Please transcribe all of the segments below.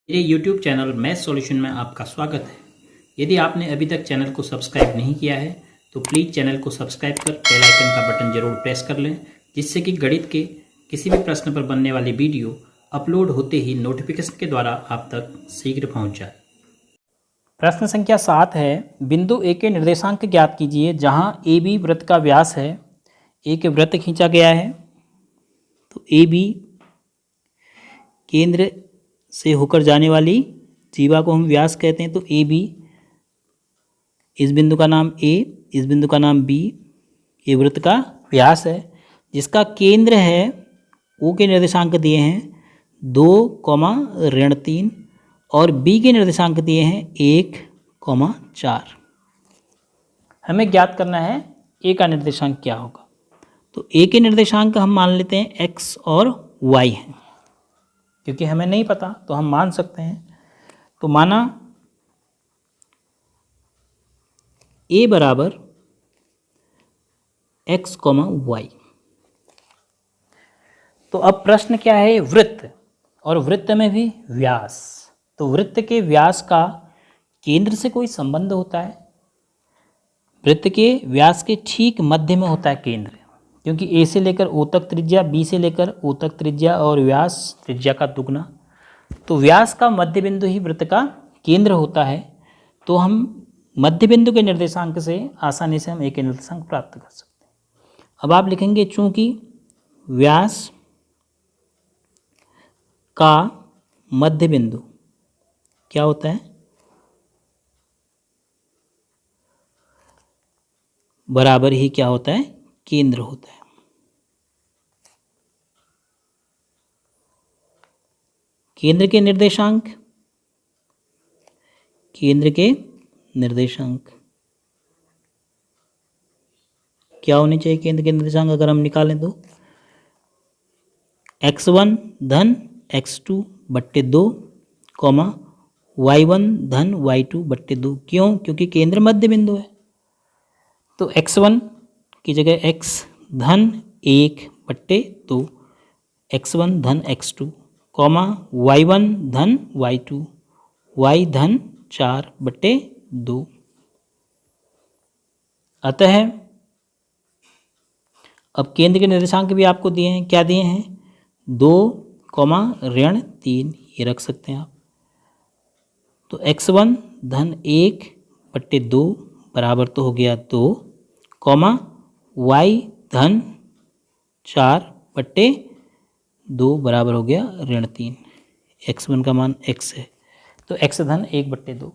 मेरे YouTube channel math solution में आपका स्वागत है। यदि आपने अभी तक चैनल को सब्सक्राइब नहीं किया है तो प्लीज़ चैनल को सब्सक्राइब कर बेल आइकन का बटन जरूर प्रेस कर लें, जिससे कि गणित के किसी भी प्रश्न पर बनने वाली वीडियो अपलोड होते ही नोटिफिकेशन के द्वारा आप तक शीघ्र पहुँच जाए। प्रश्न संख्या 7 है, बिंदु ए के निर्देशांक ज्ञात कीजिए जहाँ ए बी वृत्त का व्यास है। एक वृत्त खींचा गया है तो ए बी केंद्र से होकर जाने वाली जीवा को हम व्यास कहते हैं। तो ए बी, इस बिंदु का नाम ए, इस बिंदु का नाम बी, ये वृत्त का व्यास है जिसका केंद्र है। ओ के निर्देशांक दिए हैं 2, -3 और बी के निर्देशांक दिए हैं 1, 4। हमें ज्ञात करना है ए का निर्देशांक क्या होगा। तो ए के निर्देशांक हम मान लेते हैं एक्स और वाई हैं, क्योंकि हमें नहीं पता तो हम मान सकते हैं। तो माना a बराबर x, y। तो अब प्रश्न क्या है, वृत्त, और वृत्त में भी व्यास। तो वृत्त के व्यास का केंद्र से कोई संबंध होता है? वृत्त के व्यास के ठीक मध्य में होता है केंद्र, क्योंकि ए से लेकर ओ तक त्रिज्या, बी से लेकर ओ तक त्रिज्या और व्यास त्रिज्या का दुगना। तो व्यास का मध्य बिंदु ही वृत्त का केंद्र होता है। तो हम मध्य बिंदु के निर्देशांक से आसानी से हम ए के निर्देशांक प्राप्त कर सकते हैं। अब आप लिखेंगे चूंकि व्यास का मध्य बिंदु क्या होता है, बराबर ही क्या होता है, केंद्र होता है। केंद्र के निर्देशांक, केंद्र के निर्देशांक क्या होने चाहिए? केंद्र के निर्देशांक अगर हम निकालें तो x1 धन x2 बट्टे 2, y1 धन y2 बट्टे 2। क्यों? क्योंकि केंद्र मध्य बिंदु है। तो x1 की जगह x धन 1 बट्टे 2, x1 धन x2, y1 धन y2, y धन 4 बट्टे 2। अतः अब केंद्र के निर्देशांक भी आपको दिए हैं, क्या दिए हैं, 2, -3, ये रख सकते हैं आप। तो x1 धन 1 बट्टे 2 बराबर तो हो गया 2, y धन 4 बट्टे 2 बराबर हो गया -3। x1 का मान x है, तो x धन 1 बट्टे 2।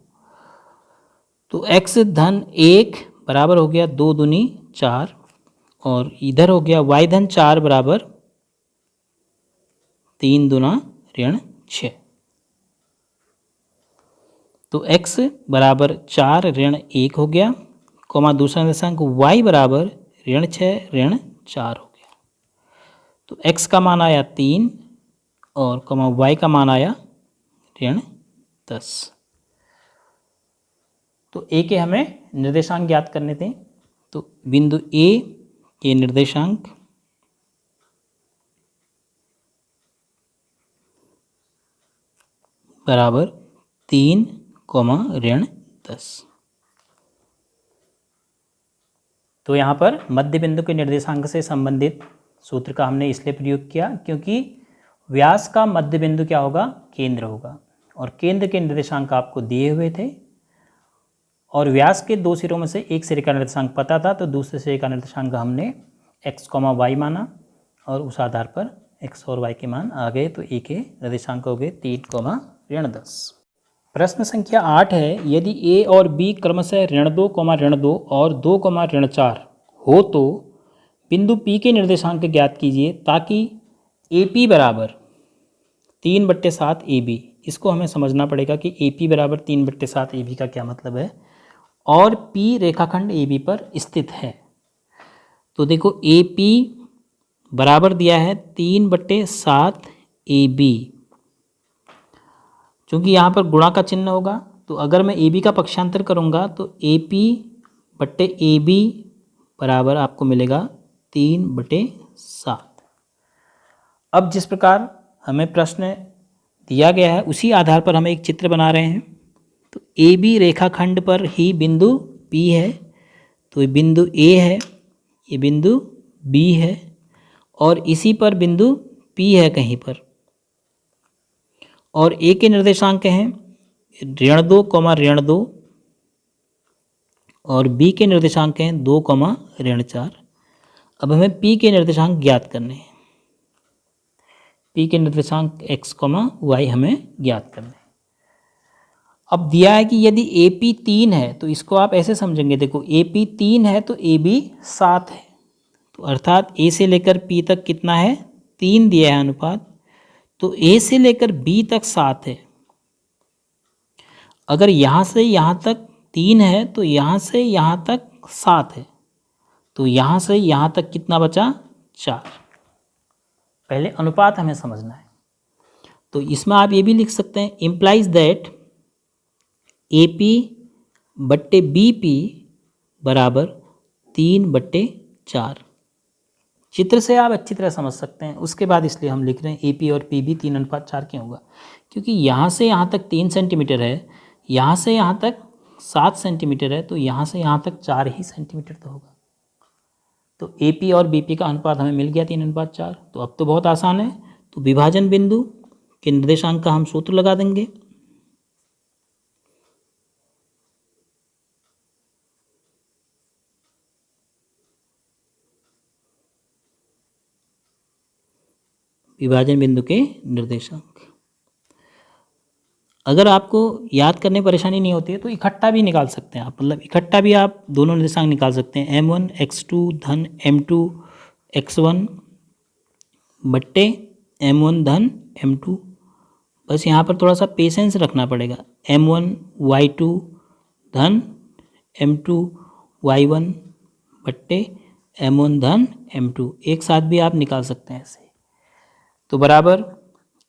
तो x धन 1 बराबर हो गया 2 दूनी 4, और इधर हो गया y धन 4 बराबर 3 दूना -6। तो x बराबर 4 -1 हो गया, दूसरा निर्देशांक y बराबर -6 -4 हो गया। तो x का मान आया 3 और y का मान आया -10। तो a के हमें निर्देशांक ज्ञात करने थे। तो बिंदु a के निर्देशांक बराबर 3, -10। तो यहाँ पर मध्य बिंदु के निर्देशांक से संबंधित सूत्र का हमने इसलिए प्रयोग किया क्योंकि व्यास का मध्य बिंदु क्या होगा, केंद्र होगा, और केंद्र के निर्देशांक आपको दिए हुए थे, और व्यास के दो सिरों में से एक सिरे का निर्देशांक पता था, तो दूसरे सिरे का निर्देशांक हमने x, y माना, और उस आधार पर x और y के मान आ गए। तो a के निर्देशांक हो गए 3, -10। प्रश्न संख्या 8 है, यदि a और b क्रमशः -2, -2 और 2, -4 हो तो बिंदु P के निर्देशांक ज्ञात कीजिए ताकि AP बराबर 3/7 AB। इसको हमें समझना पड़ेगा कि AP बराबर 3/7 AB का क्या मतलब है, और P रेखाखंड AB पर स्थित है। तो देखो AP बराबर दिया है 3/7 AB, क्योंकि यहाँ पर गुणा का चिन्ह होगा। तो अगर मैं AB का पक्षांतर करूँगा तो AP/AB बराबर आपको मिलेगा 3/7। अब जिस प्रकार हमें प्रश्न दिया गया है उसी आधार पर हम एक चित्र बना रहे हैं। तो ए बी रेखाखंड पर ही बिंदु P है, तो ये बिंदु A है, ये बिंदु B है और इसी पर बिंदु P है कहीं पर। और A के निर्देशांक हैं ऋण 2, ऋण 2 और B के निर्देशांक हैं 2, ऋण 4। अब हमें P के निर्देशांक ज्ञात करने हैं। P के निर्देशांक x, y हमें ज्ञात करने हैं। अब दिया है कि यदि AP 3 है तो इसको आप ऐसे समझेंगे, देखो AP 3 है तो AB 7 है, तो अर्थात A से लेकर P तक कितना है, 3 दिया है अनुपात, तो A से लेकर B तक 7 है। अगर यहाँ से यहाँ तक 3 है तो यहाँ से यहाँ तक 7 है, तो यहाँ से यहाँ तक कितना बचा, 4। पहले अनुपात हमें समझना है, तो इसमें आप ये भी लिख सकते हैं इम्प्लाइज दैट AP बट्टे BP बराबर 3/4। चित्र से आप अच्छी तरह समझ सकते हैं, उसके बाद इसलिए हम लिख रहे हैं AP और PB 3:4 क्यों होगा, क्योंकि यहाँ से यहाँ तक 3 सेंटीमीटर है, यहाँ से यहाँ तक 7 सेंटीमीटर है, तो यहाँ से यहाँ तक 4 ही सेंटीमीटर तो होगा। तो AP और BP का अनुपात हमें मिल गया 3:4। तो अब तो बहुत आसान है, तो विभाजन बिंदु के निर्देशांक का हम सूत्र लगा देंगे। विभाजन बिंदु के निर्देशांक, अगर आपको याद करने में परेशानी नहीं होती है तो इकट्ठा भी निकाल सकते हैं आप, मतलब इकट्ठा भी आप दोनों निर्देशांक निकाल सकते हैं। M1 x2 धन M2 x1 बट्टे M1 धन M2। बस यहाँ पर थोड़ा सा पेशेंस रखना पड़ेगा। M1 y2 धन M2 y1 बट्टे M1 धन M2, एक साथ भी आप निकाल सकते हैं ऐसे। तो बराबर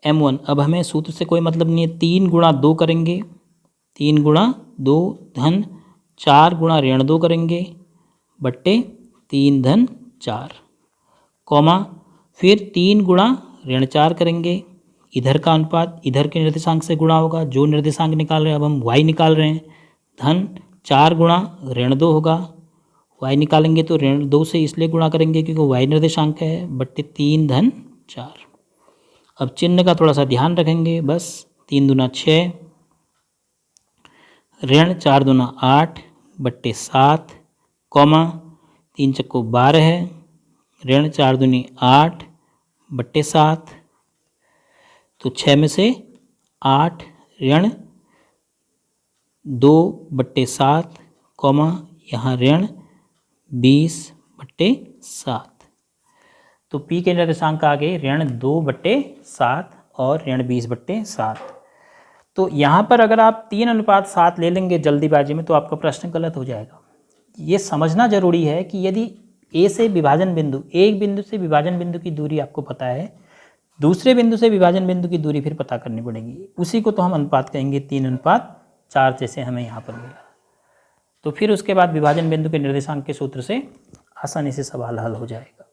M1, अब हमें सूत्र से कोई मतलब नहीं है, 3 गुणा 2 करेंगे, 3 गुणा 2 धन 4 गुणा ऋण 2 करेंगे बट्टे 3 धन 4, कॉमा फिर 3 गुणा ऋण 4 करेंगे, इधर का अनुपात इधर के निर्देशांक से गुणा होगा, जो निर्देशांक निकाल रहे हैं अब हम y निकाल रहे हैं, धन 4 गुणा ऋण 2 होगा, y निकालेंगे तो ऋण 2 से इसलिए गुणा करेंगे क्योंकि y निर्देशांक है, बट्टे 3 धन 4। अब चिन्ह का थोड़ा सा ध्यान रखेंगे, बस 3 दूना 6, ऋण 4 दूना 8 बट्टे 7, कॉमा 3 चक्को 12 है, ऋण 4 दूनी 8 बट्टे 7, तो 6 में से 8 ऋण 2 बट्टे 7, कॉमा यहाँ ऋण 20 बट्टे 7। तो P के निर्देशांक आ गए ऋण 2/7 और ऋण 20/7। तो यहाँ पर अगर आप 3:7 ले लेंगे जल्दीबाजी में तो आपका प्रश्न गलत हो जाएगा। ये समझना जरूरी है कि यदि A से विभाजन बिंदु, एक बिंदु से विभाजन बिंदु की दूरी आपको पता है, दूसरे बिंदु से विभाजन बिंदु की दूरी फिर पता करनी पड़ेगी, उसी को तो हम अनुपात कहेंगे 3:4 जैसे हमें यहाँ पर मिला। तो फिर उसके बाद विभाजन बिंदु के निर्देशांक के सूत्र से आसानी से सवाल हल हो जाएगा।